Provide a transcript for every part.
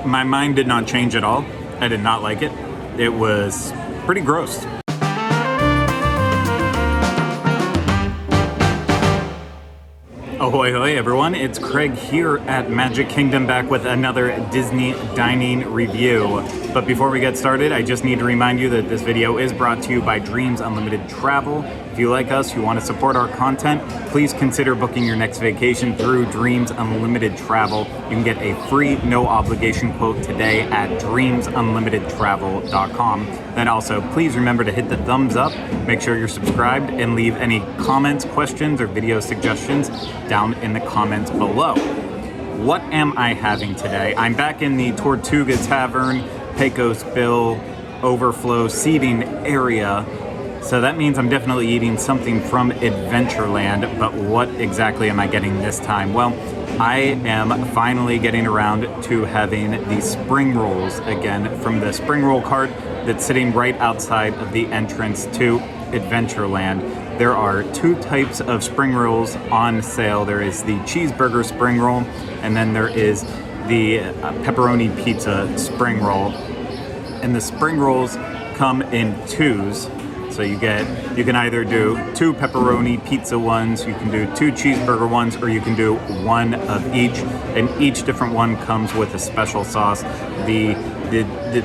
My mind did not change at all. I did not like it. It was pretty gross. Ahoy hoy everyone, it's Craig here at Magic Kingdom, back with another Disney dining review. But before we get started, I just need to remind you that this video is brought to you by Dreams Unlimited Travel. If you like us, you want to support our content, please consider booking your next vacation through Dreams Unlimited Travel. You can get a free, no obligation quote today at dreamsunlimitedtravel.com. Then also, please remember to hit the thumbs up, make sure you're subscribed, and leave any comments, questions, or video suggestions down in the comments below. What am I having today? I'm back in the Tortuga Tavern, Pecos Bill overflow seating area. So that means I'm definitely eating something from Adventureland, but what exactly am I getting this time? Well, I am finally getting around to having the spring rolls again from the spring roll cart that's sitting right outside of the entrance to Adventureland. There are two types of spring rolls on sale. There is the cheeseburger spring roll, and then there is the pepperoni pizza spring roll. And the spring rolls come in twos. So you can either do two pepperoni pizza ones, you can do two cheeseburger ones, or you can do one of each. And each different one comes with a special sauce. The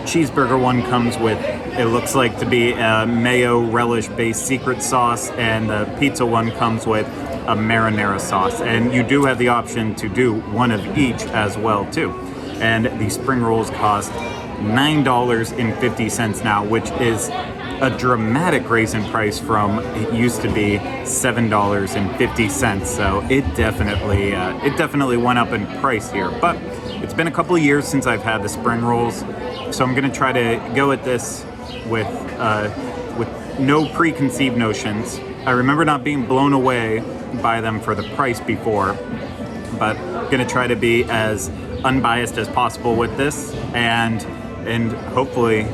cheeseburger one comes with, it looks like to be a mayo relish based secret sauce, and the pizza one comes with a marinara sauce. And you do have the option to do one of each as well too. And the spring rolls cost $9.50 now, which is a dramatic raise in price from it used to be $7.50. So it definitely went up in price here. But it's been a couple of years since I've had the spring rolls, so I'm gonna try to go at this with no preconceived notions. I remember not being blown away by them for the price before, but I'm gonna try to be as unbiased as possible with this, and hopefully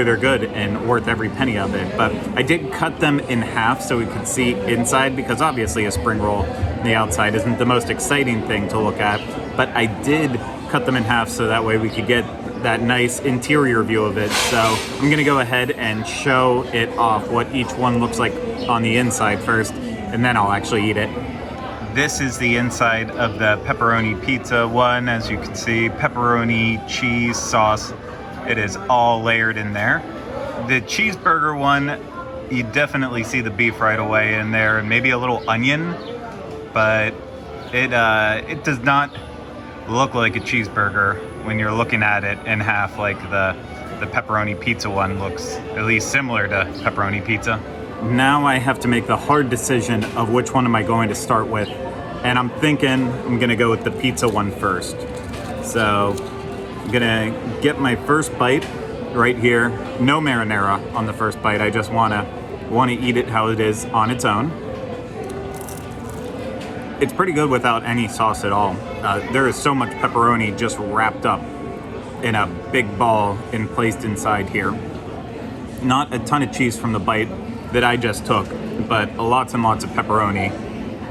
they're good and worth every penny of it. But I did cut them in half so we could see inside, because obviously a spring roll on the outside isn't the most exciting thing to look at, but I did cut them in half so that way we could get that nice interior view of it. So I'm gonna go ahead and show it off, what each one looks like on the inside first, and then I'll actually eat it. This is the inside of the pepperoni pizza one. As you can see, pepperoni, cheese, sauce. It is all layered in there. The cheeseburger one, you definitely see the beef right away in there, and maybe a little onion, but it does not look like a cheeseburger when you're looking at it in half, like the pepperoni pizza one looks at least similar to pepperoni pizza. Now I have to make the hard decision of which one am I going to start with, and I'm thinking I'm gonna go with the pizza one first. So I'm gonna get my first bite right here. No marinara on the first bite. I just wanna eat it how it is on its own. It's pretty good without any sauce at all. There is so much pepperoni just wrapped up in a big ball and placed inside here. Not a ton of cheese from the bite that I just took, but lots and lots of pepperoni.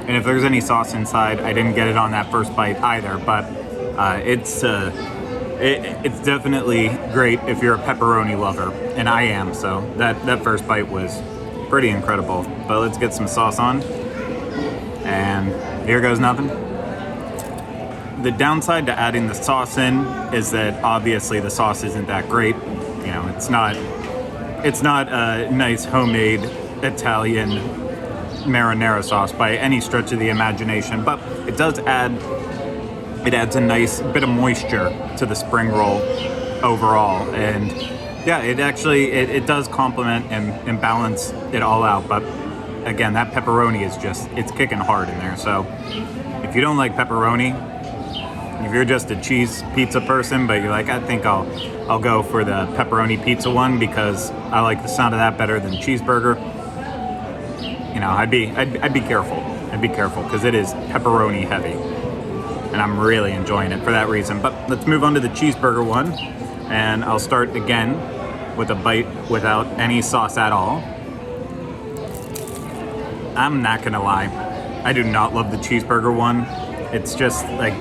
And if there's any sauce inside, I didn't get it on that first bite either, but it's definitely great if you're a pepperoni lover, and I am, so that first bite was pretty incredible. But let's get some sauce on, and here goes nothing. The downside to adding the sauce in is that obviously the sauce isn't that great. You know, it's not a nice homemade Italian marinara sauce by any stretch of the imagination, but it adds a nice bit of moisture to the spring roll overall. And yeah, it does complement and balance it all out. But again, that pepperoni is it's kicking hard in there. So if you don't like pepperoni, if you're just a cheese pizza person, but you're like, I think I'll go for the pepperoni pizza one because I like the sound of that better than cheeseburger, you know, I'd be careful. I'd be careful because it is pepperoni heavy, and I'm really enjoying it for that reason. But let's move on to the cheeseburger one, and I'll start again with a bite without any sauce at all. I'm not gonna lie, I do not love the cheeseburger one. It's just like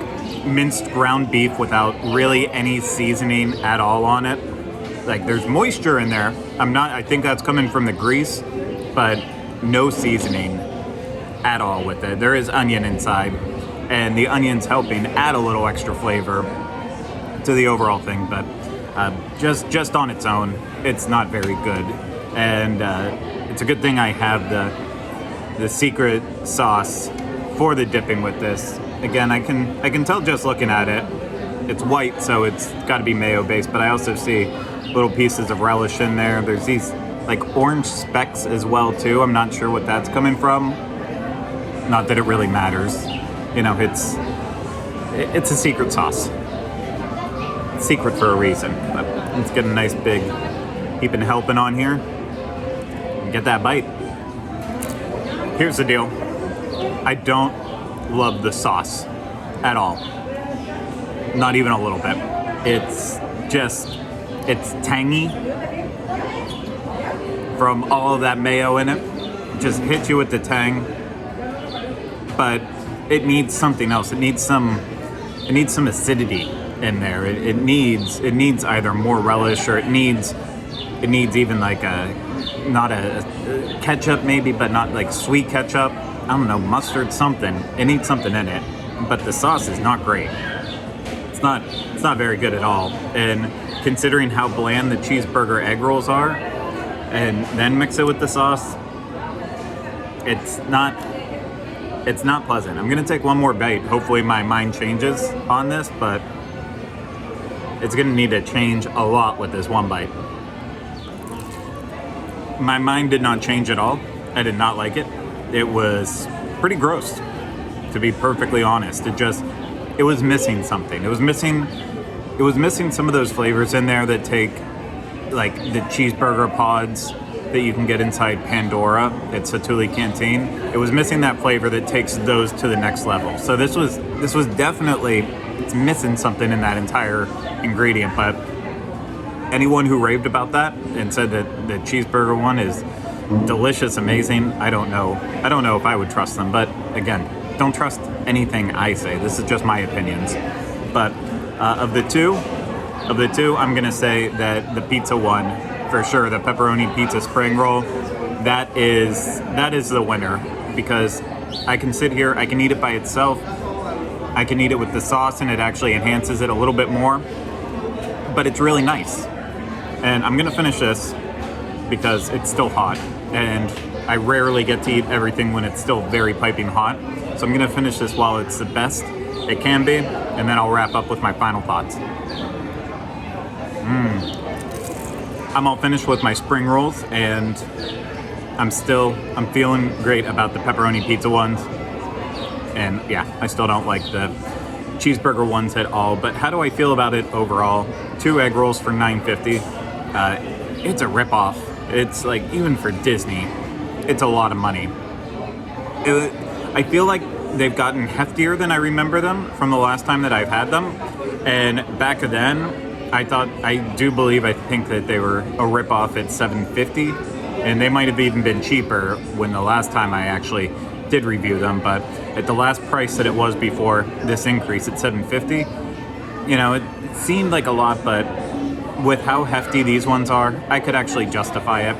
minced ground beef without really any seasoning at all on it. Like, there's moisture in there. I think that's coming from the grease, but no seasoning at all with it. There is onion inside, and the onion's helping add a little extra flavor to the overall thing, but just on its own, it's not very good. And it's a good thing I have the secret sauce for the dipping with this. Again, I can tell just looking at it. It's white, so it's got to be mayo based, but I also see little pieces of relish in there. There's these like orange specks as well too. I'm not sure what that's coming from. Not that it really matters. You know, it's a secret sauce. It's secret for a reason. But let's get a nice big heaping helping on here. Get that bite. Here's the deal. I don't love the sauce at all. Not even a little bit. It's tangy from all of that mayo in it. It just hits you with the tang. But it needs something else. It needs some acidity in there. It needs either more relish, or it needs even like not a ketchup maybe, but not like sweet ketchup. I don't know, mustard, something. It needs something in it. But the sauce is not great. It's not very good at all. And considering how bland the cheeseburger egg rolls are, and then mix it with the sauce, it's not pleasant. I'm gonna take one more bite. Hopefully my mind changes on this, but it's gonna need to change a lot with this one bite. My mind did not change at all. I did not like it. It was pretty gross, to be perfectly honest. It was missing something. It was missing some of those flavors in there that take, like the cheeseburger pods that you can get inside Pandora at Satuli Canteen. It was missing that flavor that takes those to the next level. So this was definitely, it's missing something in that entire ingredient. But anyone who raved about that and said that the cheeseburger one is delicious, amazing, I don't know if I would trust them. But again, don't trust anything I say. This is just my opinions. But of the two, I'm gonna say that the pizza one, for sure, the pepperoni pizza spring roll, that is the winner, because I can sit here, I can eat it by itself, I can eat it with the sauce, and it actually enhances it a little bit more. But it's really nice. And I'm gonna finish this because it's still hot, and I rarely get to eat everything when it's still very piping hot. So I'm gonna finish this while it's the best it can be, and then I'll wrap up with my final thoughts. I'm all finished with my spring rolls, and I'm feeling great about the pepperoni pizza ones. And yeah, I still don't like the cheeseburger ones at all. But how do I feel about it overall? 2 egg rolls for $9.50. It's a ripoff. It's like, even for Disney, it's a lot of money. I feel like they've gotten heftier than I remember them from the last time that I've had them. And back then, I think that they were a ripoff at $7.50, and they might have even been cheaper when the last time I actually did review them. But at the last price that it was before this increase at $7.50, you know, it seemed like a lot, but with how hefty these ones are, I could actually justify it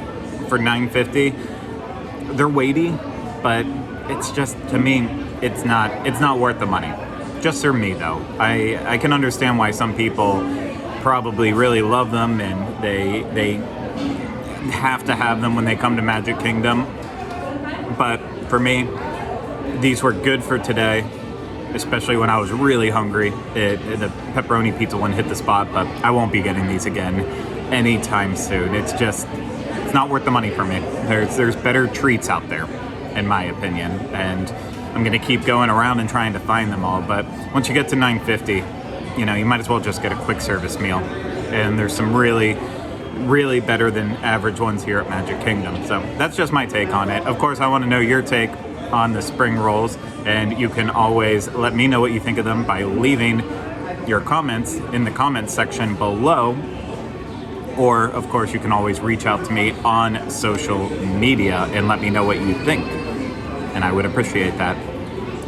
for $9.50. They're weighty, but it's just, to me, it's not worth the money. Just for me though. I can understand why some people probably really love them, and they have to have them when they come to Magic Kingdom. But for me, these were good for today, especially when I was really hungry. The pepperoni pizza one hit the spot, but I won't be getting these again anytime soon. It's not worth the money for me. There's better treats out there, in my opinion, and I'm gonna keep going around and trying to find them all. But once you get to $9.50, you know, you might as well just get a quick service meal. And there's some really, really better than average ones here at Magic Kingdom. So that's just my take on it. Of course, I want to know your take on the spring rolls, and you can always let me know what you think of them by leaving your comments in the comments section below. Or, of course, you can always reach out to me on social media and let me know what you think. And I would appreciate that.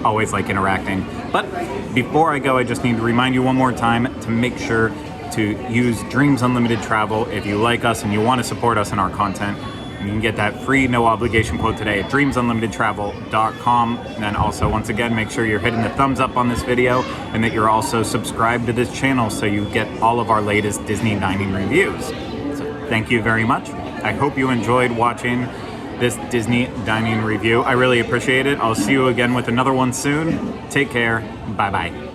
always like interacting. But before I go, I just need to remind you one more time to make sure to use Dreams Unlimited Travel if you like us and you want to support us in our content. You can get that free, no obligation quote today at dreamsunlimitedtravel.com. And then also, once again, make sure you're hitting the thumbs up on this video and that you're also subscribed to this channel so you get all of our latest Disney dining reviews. So thank you very much. I hope you enjoyed watching this Disney dining review. I really appreciate it. I'll see you again with another one soon. Take care. Bye-bye.